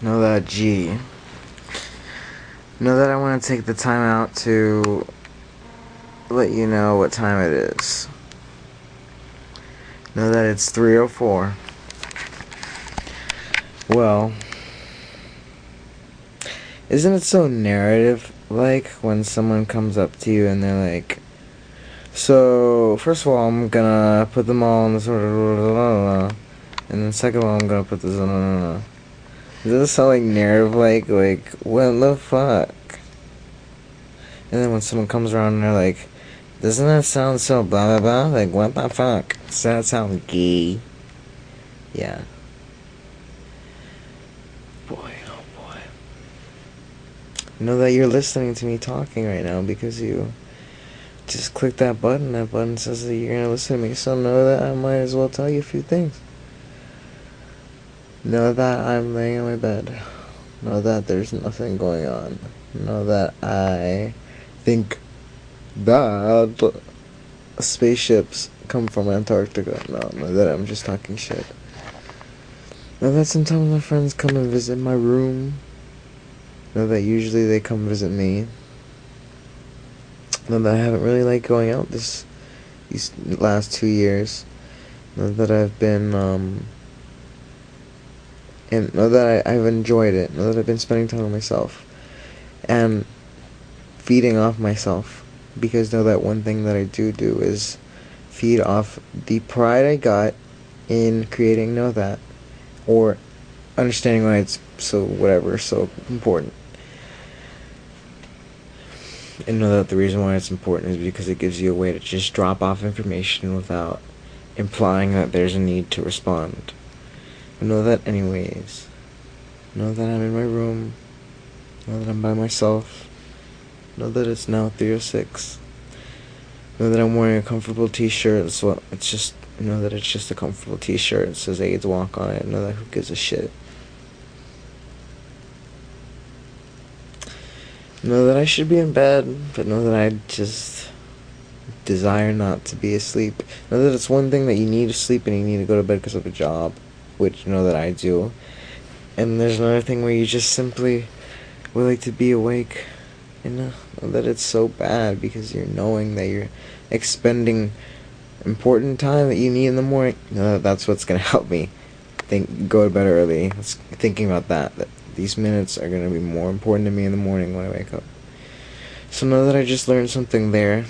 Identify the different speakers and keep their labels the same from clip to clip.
Speaker 1: Know that G. Know that I want to take the time out to let you know what time it is. Know that it's 3:04. Well, isn't it so narrative, like, when someone comes up to you and they're like, so, first of all, I'm gonna put them all in this order, and then second of all, I'm gonna put this on. Does this sound like narrative, like, what the fuck? And then when someone comes around and they're like, doesn't that sound so blah blah blah? Like, what the fuck? Does that sound gay? Yeah. Boy, oh boy. Know that you're listening to me talking right now because you just click that button. That button says that you're gonna listen to me, so know that I might as well tell you a few things. Know that I'm laying in my bed. Know that there's nothing going on. Know that I think that spaceships come from Antarctica. No, know that I'm just talking shit. Know that sometimes my friends come and visit my room. Know that usually they come visit me. Know that I haven't really liked going out these last 2 years. Know that I've been, and know that I've enjoyed it. Know that I've been spending time with myself. And feeding off myself. Because know that one thing that I do is feed off the pride I got in creating Know That. Or understanding why it's so important. And know that the reason why it's important is because it gives you a way to just drop off information without implying that there's a need to respond. But know that anyways. Know that I'm in my room. Know that I'm by myself. Know that it's now 3:06. Know that I'm wearing a comfortable t-shirt. So it's just, know that it's just a comfortable t-shirt. It says AIDS Walk on it. Know that who gives a shit. Know that I should be in bed, but know that I just desire not to be asleep. Know that it's one thing that you need to sleep and you need to go to bed because of a job, which know that I do. And there's another thing where you just simply would like to be awake. And know that it's so bad because you're knowing that you're expending important time that you need in the morning. Know that that's what's going to help me go to bed early. Thinking about that these minutes are going to be more important to me in the morning when I wake up. So know that I just learned something there.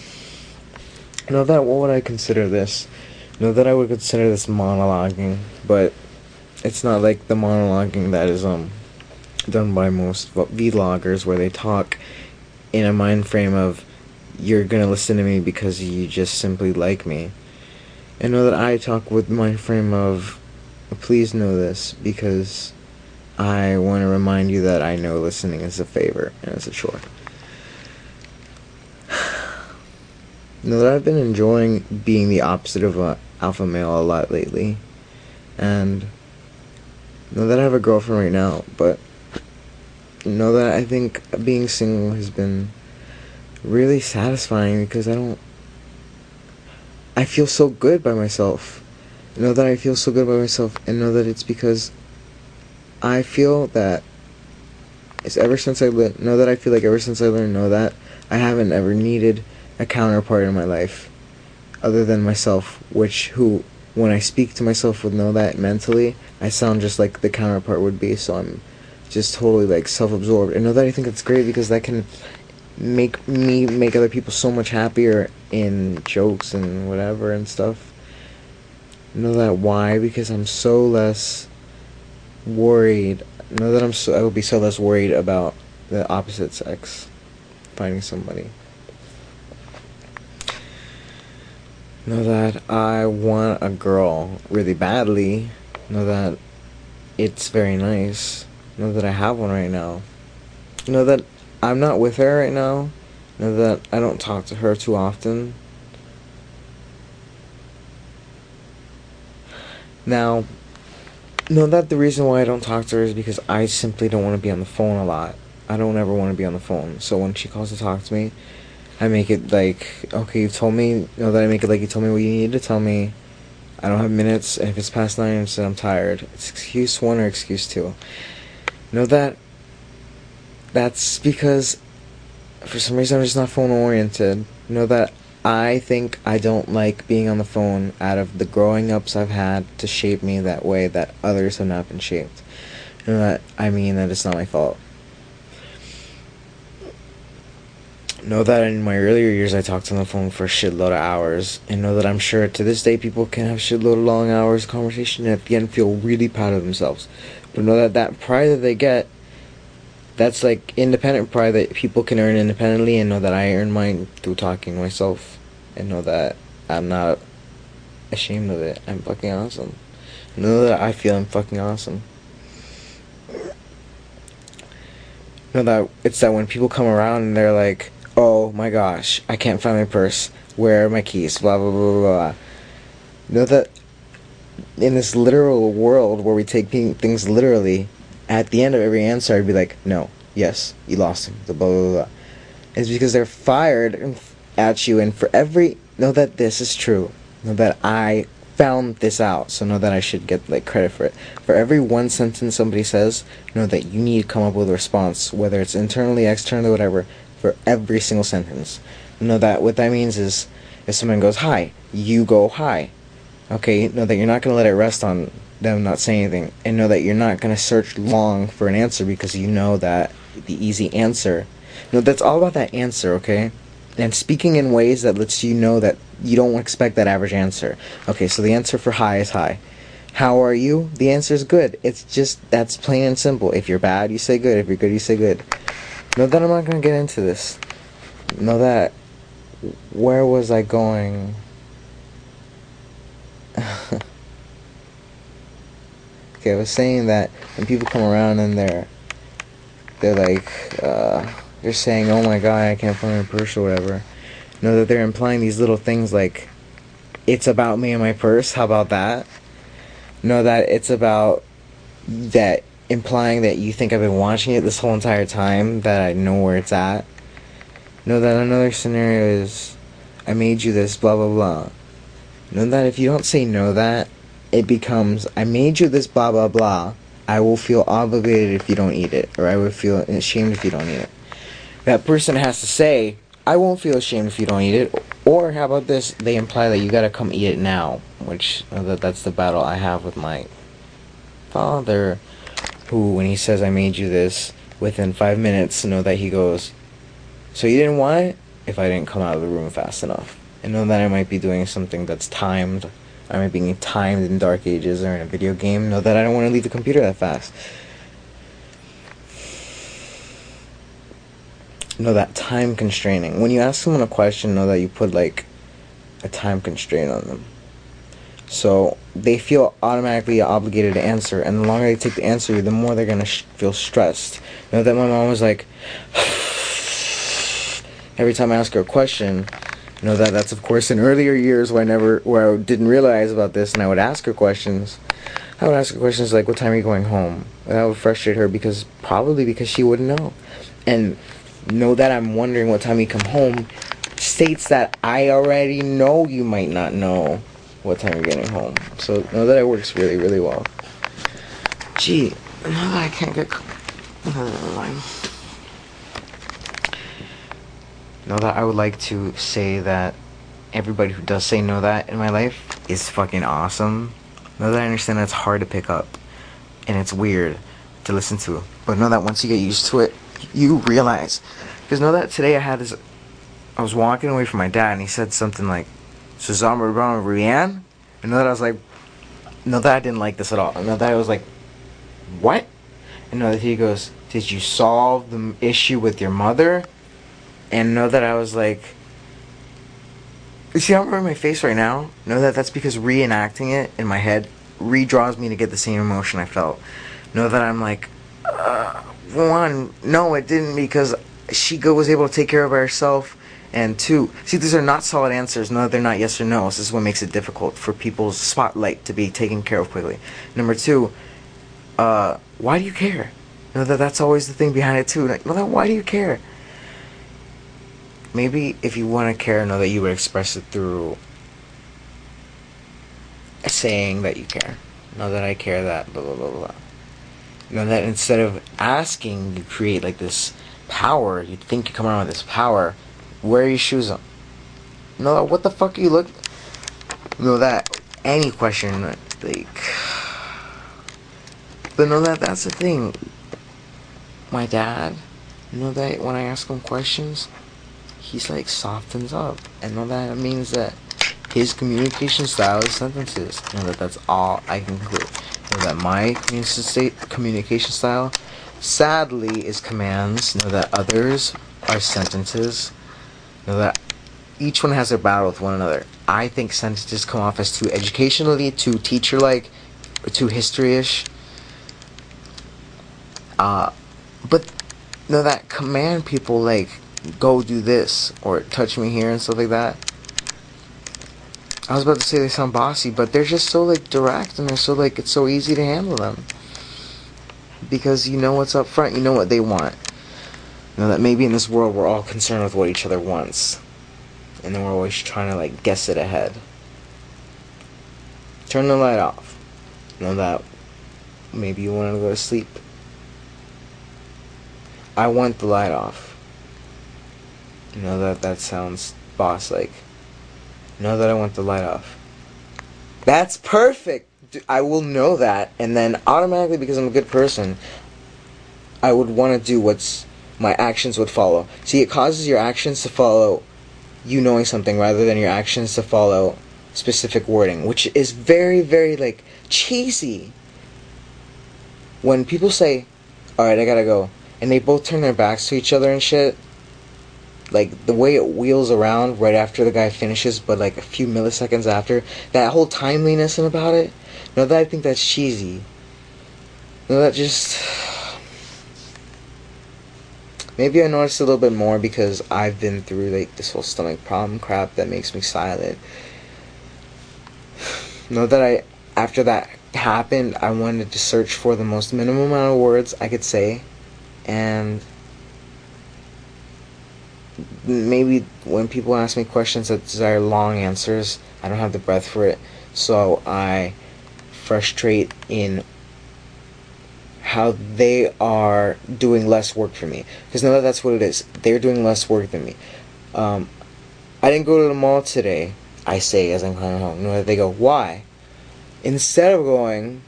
Speaker 1: Know that what would I consider this? Know that I would consider this monologuing, but it's not like the monologuing that is done by most vloggers where they talk in a mind frame of you're going to listen to me because you just simply like me. And know that I talk with mind frame of please know this because I want to remind you that I know listening is a favor and it's a chore. Know that I've been enjoying being the opposite of an alpha male a lot lately. And know that I have a girlfriend right now, but know that I think being single has been really satisfying because I feel so good by myself. Know that I feel so good by myself, and know that it's because I feel that ever since I learned Know that I haven't ever needed a counterpart in my life other than myself, who when I speak to myself with Know That mentally, I sound just like the counterpart would be, so I'm just totally like self-absorbed. And know that I think it's great because that can make other people so much happier in jokes and whatever and stuff. Know that why? Because I'm so less worried. Know that I will be so less worried about the opposite sex finding somebody. Know that I want a girl really badly. Know that it's very nice. Know that I have one right now. Know that I'm not with her right now. Know that I don't talk to her too often. Now, know that the reason why I don't talk to her is because I simply don't want to be on the phone a lot. I don't ever want to be on the phone. So when she calls to talk to me, I make it like, okay, you told me. Know that I make it like you told me what you needed to tell me. I don't have minutes, and if it's past 9, I said I'm tired. It's excuse 1 or excuse 2. Know that that's because for some reason I'm just not phone oriented. Know that I think I don't like being on the phone out of the growing ups I've had to shape me that way that others have not been shaped. Know that I mean that it's not my fault. Know that in my earlier years I talked on the phone for a shitload of hours, and know that I'm sure to this day people can have shitload of long hours of conversation and at the end feel really proud of themselves. But know that that pride that they get, that's like independent pride that people can earn independently, and know that I earn mine through talking to myself, and know that I'm not ashamed of it. I'm fucking awesome. Know that I feel I'm fucking awesome. Know that it's that when people come around and they're like, oh my gosh, I can't find my purse, where are my keys, blah blah blah blah blah. Know that in this literal world where we take things literally, at the end of every answer I'd be like, no, yes, you lost him, the blah blah blah. It's because they're fired at you, and for every, know that this is true, know that I found this out, so know that I should get like credit for it. For every one sentence somebody says, know that you need to come up with a response, whether it's internally, externally, whatever, for every single sentence. Know that what that means is if someone goes hi, you go hi. Okay, know that you're not going to let it rest on them not saying anything, and know that you're not going to search long for an answer because you know that the easy answer, know that's all about that answer, okay? And speaking in ways that lets you know that you don't expect that average answer. Okay, so the answer for hi is hi. How are you? The answer is good. It's just, that's plain and simple. If you're bad, you say good. If you're good, you say good. Know that I'm not going to get into this. Know that, where was I going? Okay, I was saying that when people come around and they're like, they're saying, oh my god, I can't find my purse or whatever. Know that they're implying these little things like, it's about me and my purse, how about that? Know that it's about that, implying that you think I've been watching it this whole entire time, that I know where it's at. Know that another scenario is, I made you this, blah blah blah. Know that if you don't say know that, it becomes, I made you this, blah blah blah. I will feel obligated if you don't eat it, or I would feel ashamed if you don't eat it. That person has to say, I won't feel ashamed if you don't eat it. Or how about this, they imply that you gotta come eat it now, which that's the battle I have with my father, who, when he says I made you this, within 5 minutes, know that he goes, so you didn't want it? If I didn't come out of the room fast enough. And know that I might be doing something that's timed, I might be timed in Dark Ages or in a video game. Know that I don't want to leave the computer that fast. Know that time constraining. When you ask someone a question, know that you put like a time constraint on them. So they feel automatically obligated to answer, and the longer they take to answer you, the more they're gonna feel stressed. Know that my mom was like, every time I ask her a question. Know that that's of course in earlier years where I didn't realize about this, and I would ask her questions. I would ask her questions like, what time are you going home? And that would frustrate her probably because she wouldn't know. And know that I'm wondering what time you come home states that I already know you might not know what time you're getting home. So know that it works really, really well. Gee, now that I can't get another line. Know that I would like to say that everybody who does say know that in my life is fucking awesome. Know that I understand that's hard to pick up, and it's weird to listen to. But know that once you get used to it, you realize. Because know that today I was walking away from my dad, and he said something like, Suzama Rianne? And know that I was like, know that I didn't like this at all. And know that I was like, what? And know that he goes, did you solve the issue with your mother? And know that I was like, you see how I'm rubbing my face right now? Know that that's because reenacting it in my head redraws me to get the same emotion I felt. Know that I'm like, one, no it didn't, because she was able to take care of herself. And two, see, these are not solid answers. No, they're not yes or no. This is what makes it difficult for people's spotlight to be taken care of quickly. Number two, why do you care? Know that that's always the thing behind it too. Like, well, why do you care? Maybe if you want to care, know that you would express it through saying that you care. Know that I care that blah blah blah blah. You know that instead of asking, you create like this power. You think you come around with this power. Wear your shoes on. No, what the fuck are you look? No, that any question like. But no, that's the thing. My dad, you know that when I ask him questions, he's like softens up, and all that means that his communication style is sentences. You know that's all I can conclude. You know that my communication style, sadly, is commands. You know that others are sentences. You know that each one has a battle with one another. I think sentences come off as too educationally, too teacher-like, or too history-ish. But you know that command people like go do this or touch me here and stuff like that. I was about to say they sound bossy, but they're just so like direct and they're so like it's so easy to handle them because you know what's up front, you know what they want. You know that maybe in this world we're all concerned with what each other wants, and then we're always trying to like guess it ahead. Turn the light off. You know that maybe you want to go to sleep. I want the light off. You know that sounds boss-like. You know that I want the light off. That's perfect! I will know that, and then automatically, because I'm a good person, I would want to do what's... my actions would follow. See, it causes your actions to follow you knowing something rather than your actions to follow specific wording, which is very, very, like, cheesy. When people say, alright, I gotta go, and they both turn their backs to each other and shit, like the way it wheels around right after the guy finishes, but like a few milliseconds after, that whole timeliness and about it, no, that I think that's cheesy. No, that just... maybe I noticed a little bit more because I've been through like this whole stomach problem crap that makes me silent. Know that after that happened, I wanted to search for the most minimum amount of words I could say, and maybe when people ask me questions that desire long answers, I don't have the breath for it, so I frustrate in how they are doing less work for me. Because now that's what it is. They're doing less work than me. I didn't go to the mall today, I say as I'm coming home. No, they go, why? Instead of going,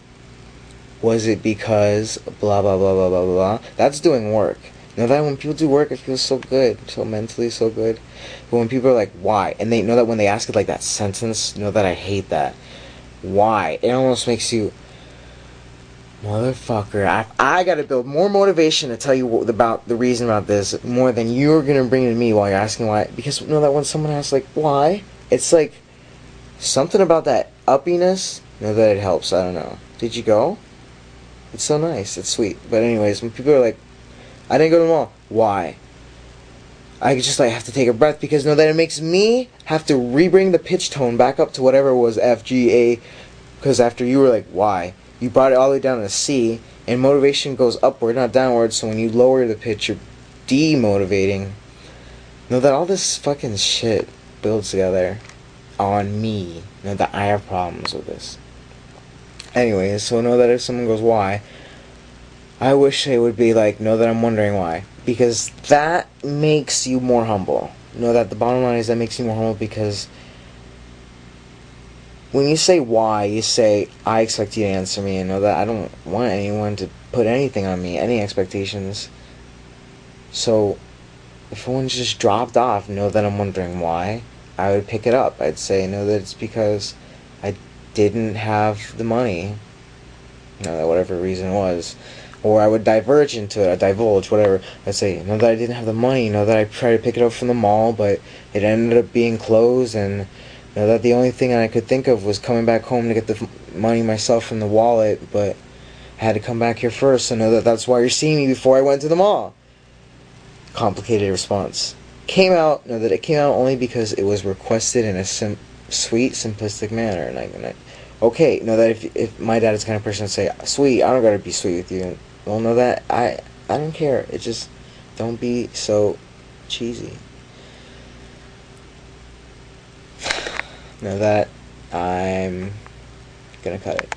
Speaker 1: was it because blah blah blah blah blah blah, that's doing work. Know that when people do work, it feels so good, so mentally so good. But when people are like, why? And they know that when they ask it like that sentence, know that I hate that. Why? It almost makes you, motherfucker, I gotta build more motivation to tell you about the reason about this, more than you're gonna bring to me while you're asking why. Because you know that when someone asks like, why? It's like, something about that uppiness, know that it helps, I don't know. Did you go? It's so nice, it's sweet. But anyways, when people are like, I didn't go to the mall. Why? I just like have to take a breath because know that it makes me have to rebring the pitch tone back up to whatever it was F, G, A. Because after you were like, why? You brought it all the way down to C, and motivation goes upward, not downward. So when you lower the pitch, you're demotivating. Know that all this fucking shit builds together on me. Know that I have problems with this. Anyways, so know that if someone goes, why? I wish they would be like, know that I'm wondering why. Because that makes you more humble. Know that the bottom line is that makes you more humble because when you say why, you say, I expect you to answer me, and know that I don't want anyone to put anything on me, any expectations. So, if one just dropped off, know that I'm wondering why, I would pick it up. I'd say, know that it's because I didn't have the money. You know, that whatever reason was. Or I would diverge into it, I'd divulge, whatever. I'd say, know that I didn't have the money, know that I tried to pick it up from the mall, but it ended up being closed, and know that the only thing I could think of was coming back home to get the money myself from the wallet, but I had to come back here first, so know that that's why you're seeing me before I went to the mall. Complicated response. Know that it came out only because it was requested in a sweet, simplistic manner, and okay, know that if my dad is the kind of person to say, sweet, I don't gotta be sweet with you. Well, know that I don't care. It just, don't be so cheesy. Know that I'm gonna cut it.